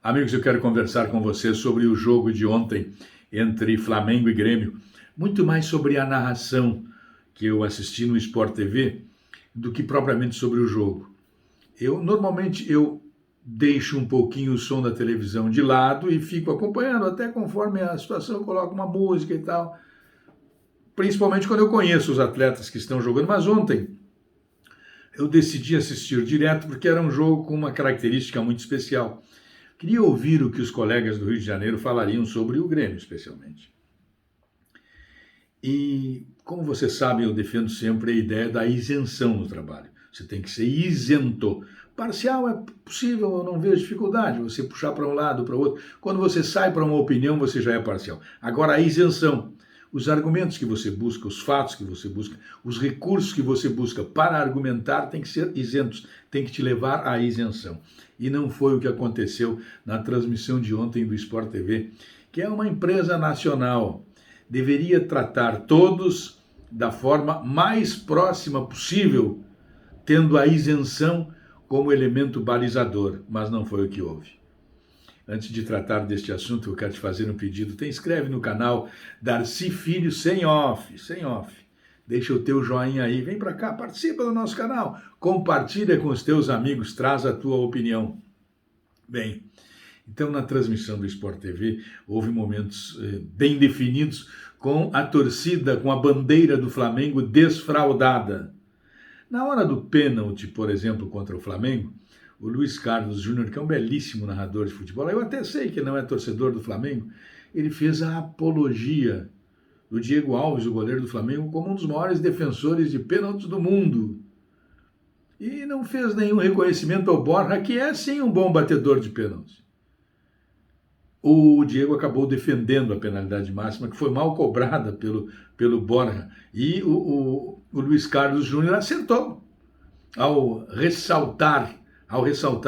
Amigos, eu quero conversar com você sobre o jogo de ontem entre Flamengo e Grêmio. Muito mais sobre a narração que eu assisti no Sport TV do que propriamente sobre o jogo. Normalmente eu deixo um pouquinho o som da televisão de lado e fico acompanhando até conforme a situação, eu coloco uma música e tal. Principalmente quando eu conheço os atletas que estão jogando, mas ontem eu decidi assistir direto porque era um jogo com uma característica muito especial. Queria ouvir o que os colegas do Rio de Janeiro falariam sobre o Grêmio, especialmente. E, como você sabe, eu defendo sempre a ideia da isenção no trabalho. Você tem que ser isento. Parcial é possível, eu não vejo dificuldade, você puxar para um lado, para o outro. Quando você sai para uma opinião, você já é parcial. Agora, a isenção. Os argumentos que você busca, os fatos que você busca, os recursos que você busca para argumentar têm que ser isentos, tem que te levar à isenção. E não foi o que aconteceu na transmissão de ontem do Sport TV, que é uma empresa nacional. Deveria tratar todos da forma mais próxima possível, tendo a isenção como elemento balizador, mas não foi o que houve. Antes de tratar deste assunto, eu quero te fazer um pedido. Te inscreve no canal Darcy Filho sem off. Deixa o teu joinha aí, vem para cá, participa do nosso canal, compartilha com os teus amigos, traz a tua opinião. Bem, então na transmissão do Sport TV houve momentos bem definidos com a torcida, com a bandeira do Flamengo desfraudada. Na hora do pênalti, por exemplo, contra o Flamengo, o Luiz Carlos Júnior, que é um belíssimo narrador de futebol, eu até sei que não é torcedor do Flamengo, ele fez a apologia do Diego Alves, o goleiro do Flamengo, como um dos maiores defensores de pênaltis do mundo. E não fez nenhum reconhecimento ao Borja, que é sim um bom batedor de pênaltis. O Diego acabou defendendo a penalidade máxima, que foi mal cobrada pelo Borja. E o Luiz Carlos Júnior acertou ao ressaltar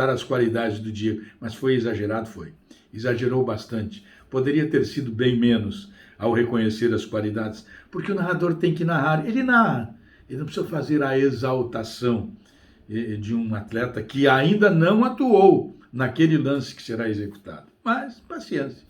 as qualidades do Diego, mas foi exagerado, exagerou bastante. Poderia ter sido bem menos ao reconhecer as qualidades, porque o narrador tem que narrar, ele narra, ele não precisa fazer a exaltação de um atleta que ainda não atuou naquele lance que será executado. Mas, paciência.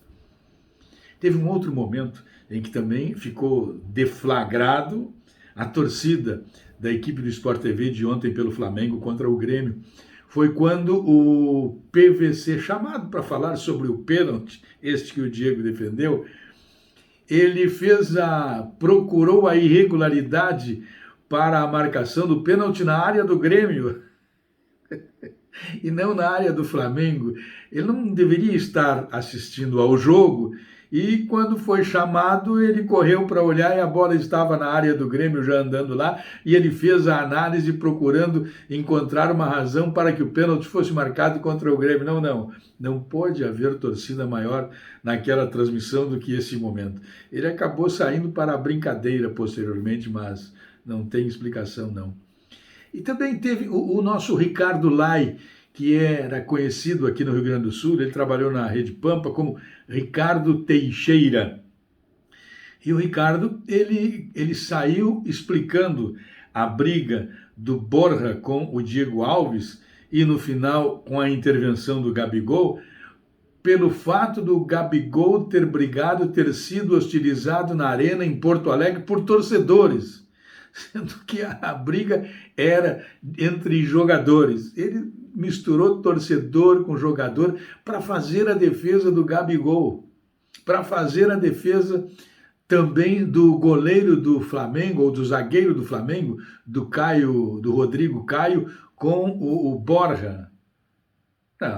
Teve um outro momento em que também ficou deflagrado a torcida da equipe do Sport TV de ontem pelo Flamengo contra o Grêmio. Foi quando o PVC, chamado para falar sobre o pênalti, este que o Diego defendeu, ele procurou a irregularidade para a marcação do pênalti na área do Grêmio e não na área do Flamengo. Ele não deveria estar assistindo ao jogo e quando foi chamado ele correu para olhar e a bola estava na área do Grêmio já andando lá e ele fez a análise procurando encontrar uma razão para que o pênalti fosse marcado contra o Grêmio. Não pode haver torcida maior naquela transmissão do que esse momento. Ele acabou saindo para a brincadeira posteriormente, mas não tem explicação não. E também teve o nosso Ricardo Lai, que era conhecido aqui no Rio Grande do Sul, ele trabalhou na Rede Pampa como Ricardo Teixeira. E o Ricardo, ele saiu explicando a briga do Borja com o Diego Alves e no final com a intervenção do Gabigol, pelo fato do Gabigol ter sido hostilizado na arena em Porto Alegre por torcedores, sendo que a briga era entre jogadores. Ele misturou torcedor com jogador para fazer a defesa do Gabigol, para fazer a defesa também do goleiro do Flamengo, ou do zagueiro do Flamengo, do Rodrigo Caio, com o Borja.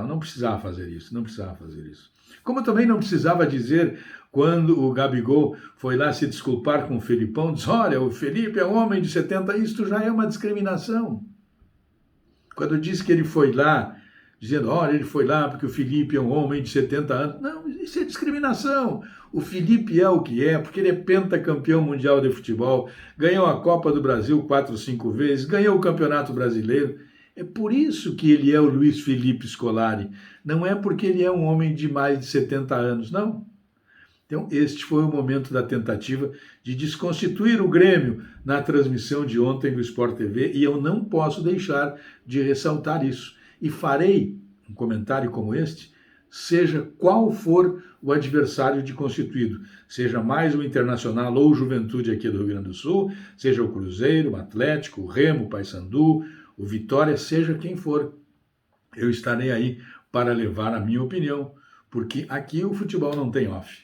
Não precisava fazer isso, Como também não precisava dizer, quando o Gabigol foi lá se desculpar com o Felipão, diz, olha, o Felipe é um homem de 70, isso já é uma discriminação. Quando diz que ele foi lá, dizendo, olha, ele foi lá porque o Felipe é um homem de 70 anos. Não, isso é discriminação. O Felipe é o que é, porque ele é pentacampeão mundial de futebol, ganhou a Copa do Brasil 4 ou 5 vezes, ganhou o Campeonato Brasileiro. É por isso que ele é o Luiz Felipe Scolari. Não é porque ele é um homem de mais de 70 anos, não. Então, este foi o momento da tentativa de desconstituir o Grêmio na transmissão de ontem do Sport TV e eu não posso deixar de ressaltar isso. E farei um comentário como este seja qual for o adversário de Constituído, seja mais o Internacional ou o Juventude aqui do Rio Grande do Sul, seja o Cruzeiro, o Atlético, o Remo, o Paysandu, o Vitória, seja quem for. Eu estarei aí para levar a minha opinião, porque aqui o futebol não tem off.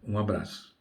Um abraço.